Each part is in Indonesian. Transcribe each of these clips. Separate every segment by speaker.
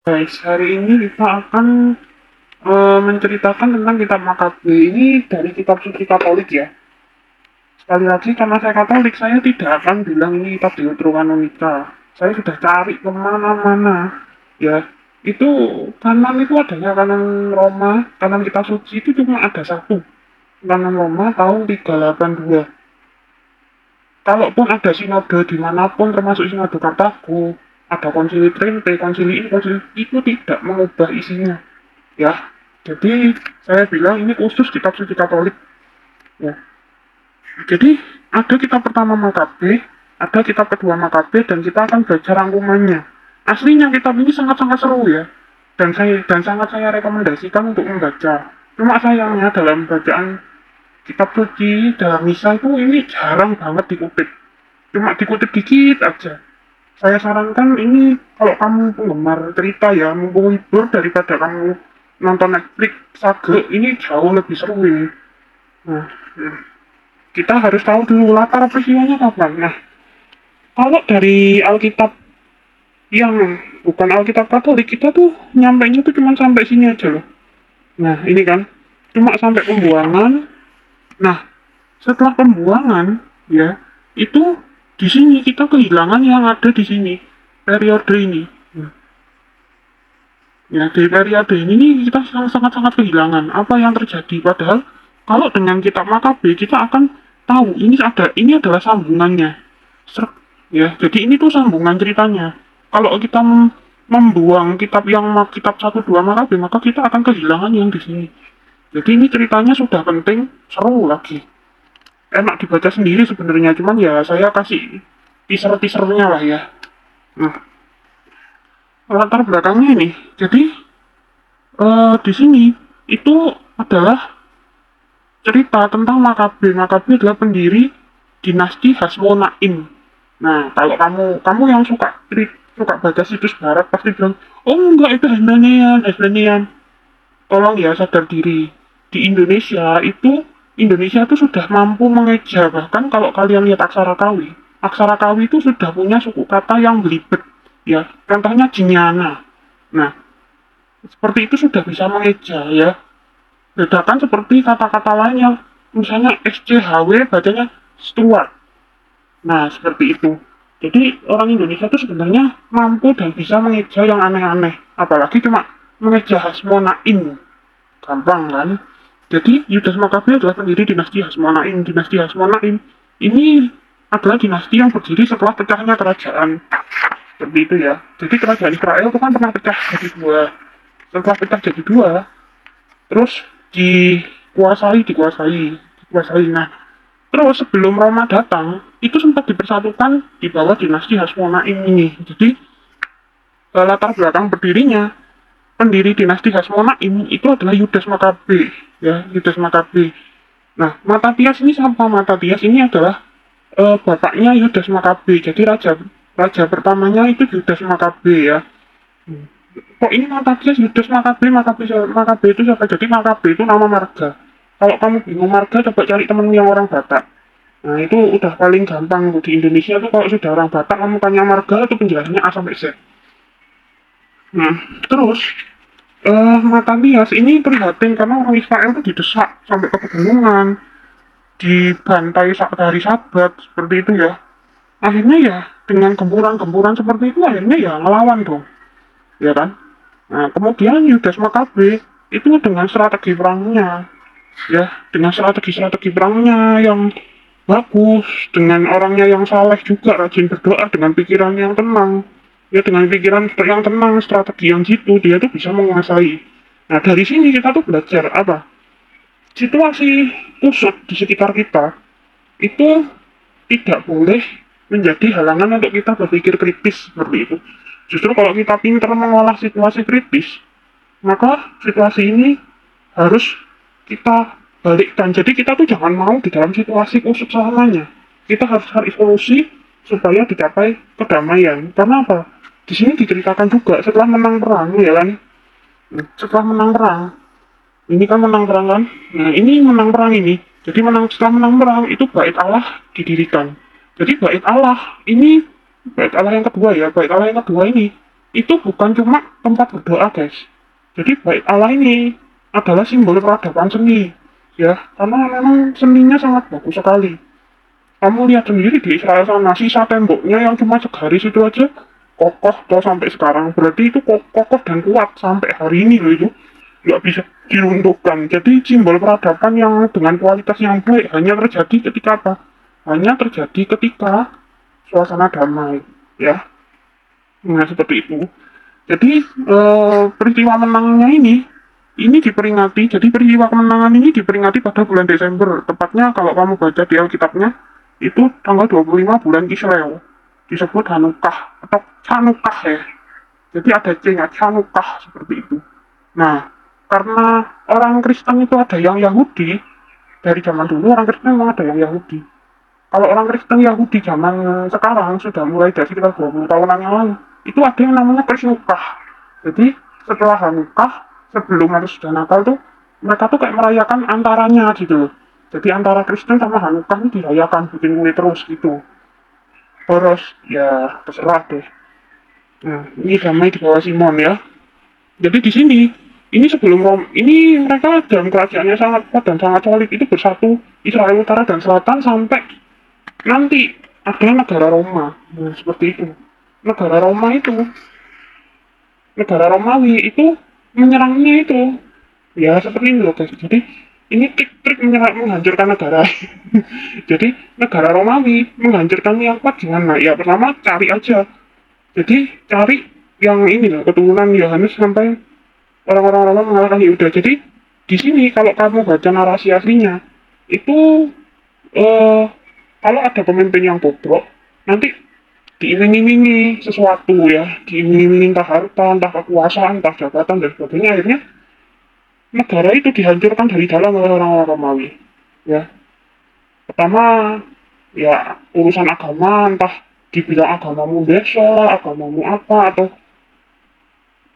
Speaker 1: Guys, hari ini kita akan menceritakan tentang kitab Makabe. Ini dari kitab suci Katolik ya. Sekali lagi, karena saya Katolik, saya tidak akan bilang ini kitab Deuterokanonika. Saya sudah cari kemana-mana. Ya, itu kanan itu adanya kanan Roma, kanan kitab suci itu cuma ada satu. Kanan Roma tahun 382. Kalaupun ada sinode dimanapun, termasuk sinode Kartago, ada konsili Trente, konsili ini, konsili itu tidak mengubah isinya. Ya, jadi saya bilang ini khusus kitab suci Katolik. Ya, jadi ada kitab pertama Makabe, ada kitab kedua Makabe, dan kita akan belajar rangkumannya. Aslinya kitab ini sangat-sangat seru ya, dan sangat saya rekomendasikan untuk membaca. Cuma sayangnya dalam bacaan kitab suci dalam misa itu ini jarang banget dikutip. Cuma dikutip dikit aja. Saya sarankan ini kalau kamu penggemar cerita ya, mumpung hibur daripada kamu nonton Netflix Sage, ini jauh lebih seru ini. Nah, kita harus tahu dulu latar peristiwanya kapan. Nah, kalau dari Alkitab yang bukan Alkitab Katolik, kita tuh nyampainya tuh cuma sampai sini aja loh. Nah, ini kan cuma sampai pembuangan. Nah, setelah pembuangan ya, itu di sini kita kehilangan yang ada di sini periode ini. Ya, di periode ini kita sangat-sangat kehilangan apa yang terjadi. Padahal kalau dengan kitab Makabe kita akan tahu ini adalah sambungannya. Ser ya, jadi ini tuh sambungan ceritanya. Kalau kita membuang kitab 1 2 Makabe, maka kita akan kehilangan yang di sini. Jadi ini ceritanya sudah penting, seru lagi. Enak dibaca sendiri sebenarnya, cuman ya saya kasih teaser-teasernya lah ya. Nah, latar belakangnya ini. Jadi di sini itu adalah cerita tentang Makabe. Makabe adalah pendiri dinasti Hasmonaim. Nah, kalau kamu yang suka baca situs barat pasti bilang, oh enggak itu Hasmonean. Tolong ya sadar diri. Di Indonesia itu sudah mampu mengeja, bahkan kalau kalian lihat aksara kawi itu sudah punya suku kata yang belibet. Ya, contohnya Jinyana. Nah, seperti itu sudah bisa mengeja ya. Bedakan seperti kata-kata lainnya, misalnya SCHW bacanya Stuart. Nah, seperti itu. Jadi orang Indonesia itu sebenarnya mampu dan bisa mengeja yang aneh-aneh. Apalagi cuma mengeja Hasmonaim. Gampang kan? Jadi Yudas Makabe adalah pendiri dinasti Hasmonaim. Dinasti Hasmonaim ini adalah dinasti yang berdiri setelah pecahnya kerajaan. Seperti itu ya. Jadi kerajaan Israel itu kan pernah pecah jadi dua. Setelah pecah jadi dua, terus dikuasai. Nah, terus sebelum Roma datang, itu sempat dipersatukan di bawah dinasti Hasmonaim ini. Jadi latar belakang berdirinya pendiri dinasti Hasmonaim itu adalah Yudas Makabe, ya Yudas Makabe. Nah, Matatias ini siapa? Matatias ini adalah bapaknya Yudas Makabe. Jadi raja pertamanya itu Yudas Makabe ya. Kok ini Matatias Yudas Makabe itu siapa? Jadi Makabe itu nama marga. Kalau kamu bingung marga, coba cari temen yang orang Batak. Nah, itu udah paling gampang di Indonesia tuh kalau sudah orang Batak kamu tanya marga itu penjelasannya A sampai Z. Nah, terus Matatias ini prihatin karena orang Israel itu didesak sampai ke pegunungan, dibantai saat hari Sabat seperti itu ya. Akhirnya ya dengan gempuran-gempuran seperti itu akhirnya ya ngelawan dong, ya kan? Nah, kemudian Yudas Makabe itu dengan strategi perangnya, ya, dengan strategi perangnya yang bagus, dengan orangnya yang saleh juga, rajin berdoa, dengan pikiran yang tenang, ya dengan pikiran yang tenang, strategi yang jitu, dia tuh bisa menguasai. Nah, dari sini kita tuh belajar apa? Situasi usut di sekitar kita itu tidak boleh menjadi halangan untuk kita berpikir kritis seperti itu. Justru kalau kita pintar mengolah situasi kritis, maka situasi ini harus kita balikkan. Jadi kita tuh jangan mau di dalam situasi kusut selamanya. Kita harus cari solusi supaya dicapai kedamaian. Karena apa? Di sini diceritakan juga setelah menang perang, ya kan? Setelah menang perang, ini kan menang perang kan? Nah, ini menang perang ini. Jadi setelah menang perang itu bait Allah didirikan. Jadi bait Allah yang kedua ya, bait Allah yang kedua ini itu bukan cuma tempat berdoa, guys. Jadi bait Allah ini adalah simbol peradaban seni, ya, karena memang seninya sangat bagus sekali. Kamu lihat sendiri di Israel sana, sisa temboknya yang cuma segaris itu aja kokoh tuh sampai sekarang. Berarti itu kokoh dan kuat sampai hari ini loh itu. Nggak bisa diruntuhkan. Jadi simbol peradaban yang dengan kualitas yang baik hanya terjadi ketika apa? Hanya terjadi ketika suasana damai, ya. Nah, seperti itu. Jadi, peristiwa menangnya ini diperingati, jadi peristiwa kemenangan ini diperingati pada bulan Desember. Tepatnya kalau kamu baca di Alkitabnya, itu tanggal 25 bulan Kislew. Disebut Hanukah atau Chanukah ya. Jadi ada C-nya, Chanukah seperti itu. Nah, karena orang Kristen itu ada yang Yahudi, dari zaman dulu orang Kristen memang ada yang Yahudi. Kalau orang Kristen Yahudi zaman sekarang sudah mulai dari sekitar 20 tahunan yang lalu, itu ada yang namanya Krisnukah. Jadi setelah Hanukah, sebelum atau sudah Natal tuh, mereka tuh kayak merayakan antaranya gitu loh. Jadi antara Kristen sama Hanukah ini dirayakan, bikin kue terus gitu. Terus ya terserah deh. Nah, ini damai di bawah Simon ya. Jadi di sini, ini sebelum ini mereka dalam kerajaannya sangat kuat dan sangat solid, itu bersatu Israel Utara dan Selatan sampai nanti ada negara Roma. Nah, seperti itu. Negara Roma itu, negara Romawi itu menyerangnya itu. Ya, seperti ini loh guys. Jadi, ini trik-trik menghancurkan negara. Jadi, negara Romawi menghancurkan yang kuat gimana? Ya, pertama cari aja. Jadi, cari yang ini loh, keturunan Yohanes sampai orang-orang Roma mengalahkan Yehuda. Jadi, di sini kalau kamu baca narasi aslinya, itu eh kalau ada pemimpin yang bobrok, nanti diiming-imingi sesuatu ya, diiming-imingi entah harta, entah kekuasaan, entah jabatan dan sebagainya. Akhirnya negara itu dihancurkan dari dalam oleh orang-orang Romawi. Ya, pertama ya urusan agama, entah dibilang agamamu desa, agamamu apa, atau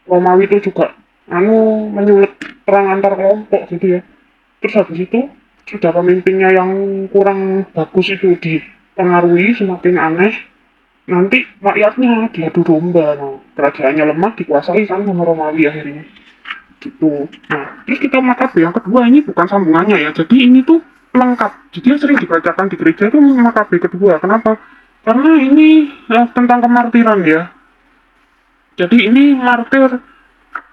Speaker 1: Romawi itu juga menyulut perang antar kelompok gitu ya. Terus habis itu sudah pemimpinnya yang kurang bagus itu dipengaruhi semakin aneh, nanti rakyatnya diadu domba. Nah, kerajaannya lemah dikuasai kan sama Romawi akhirnya gitu. Nah, terus kita Makabe yang kedua ini bukan sambungannya ya, jadi ini tuh lengkap. Jadi yang sering dibacakan di gereja itu Makabe kedua. Kenapa? Karena ini tentang kemartiran ya. Jadi ini martir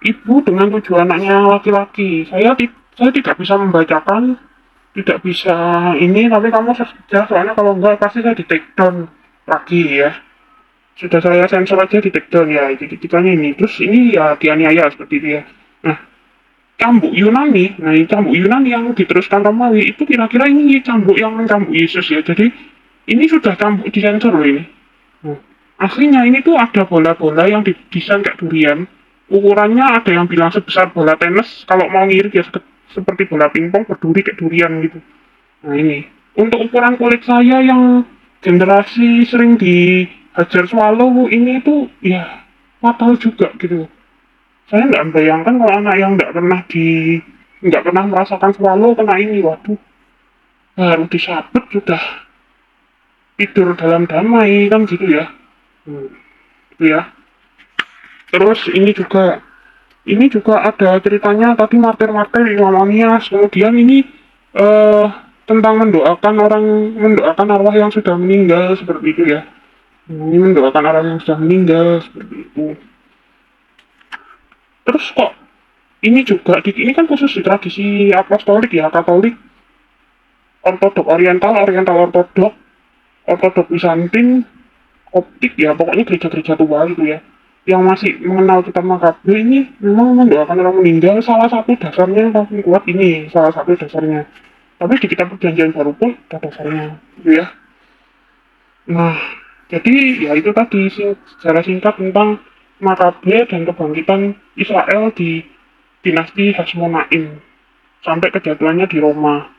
Speaker 1: ibu dengan 7 anaknya laki-laki. Saya tidak bisa membacakan, tidak bisa ini, tapi kamu saja soalnya kalau enggak pasti saya di take down lagi ya. Sudah saya sensor aja di take down ya, jadi kitanya ini. Terus ini ya dianiaya seperti itu ya. Nah, cambuk Yunani, nah ini cambuk Yunani yang diteruskan Romawi itu kira-kira ini cambuk yang cambuk Yesus ya. Jadi ini sudah cambuk di sensor loh ini. Nah, aslinya ini tuh ada bola-bola yang didesain kayak durian. Ukurannya ada yang bilang sebesar bola tenis, kalau mau ngirit ya seperti bola pingpong berduri kayak durian gitu. Nah ini, untuk ukuran kulit saya yang generasi sering dihajar swallow ini tuh ya fatal juga gitu. Saya nggak membayangkan kalau anak yang nggak pernah merasakan swallow kena ini, waduh, baru disabet sudah tidur dalam damai kan gitu ya. Gitu ya. Terus ini juga ada ceritanya tadi martir-martir Imam Anias. Kemudian ini tentang mendoakan arwah yang sudah meninggal seperti itu ya. Ini mendoakan arwah yang sudah meninggal seperti itu. Terus kok ini juga ini kan khusus di tradisi apostolik ya, Katolik, Ortodok Oriental, Oriental Ortodok, Ortodok Bizantin, Koptik ya, pokoknya gereja-gereja tua gitu ya. Yang masih mengenal kitab Makabe ini memang mendoakan orang meninggal, salah satu dasarnya yang paling kuat ini, salah satu dasarnya. Tapi di kitab perjanjian baru pun ada dasarnya, gitu ya. Nah, jadi ya itu tadi secara singkat tentang Makabe dan kebangkitan Israel di dinasti Hasmonaim sampai kejatuhannya di Roma.